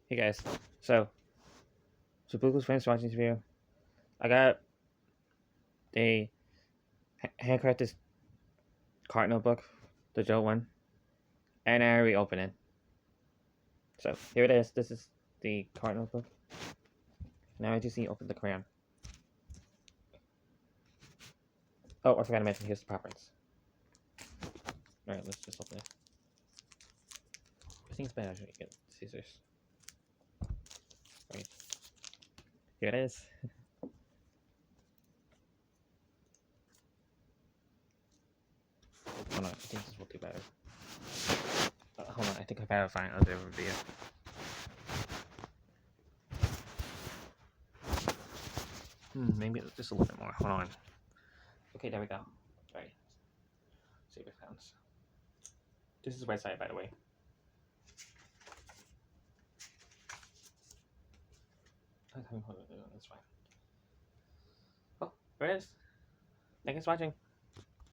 Hey guys, so Google's friends watching this video. I got a handcrafted card notebook, the Joe one, and I already opened it. So here it is. This is the card notebook. Now I just need to open the crayon. Oh, I forgot to mention. Here's the preference. All right, let's just open it. I think it's better to get scissors. Right. Here it is. Hold on, I think this will do better. Hold on, I think I better find other video. Maybe just a little bit more. Hold on. Okay, there we go. Alright. See if it counts. This is right side, by the way. Hold on, that's fine. Oh, there it is. Thanks for watching.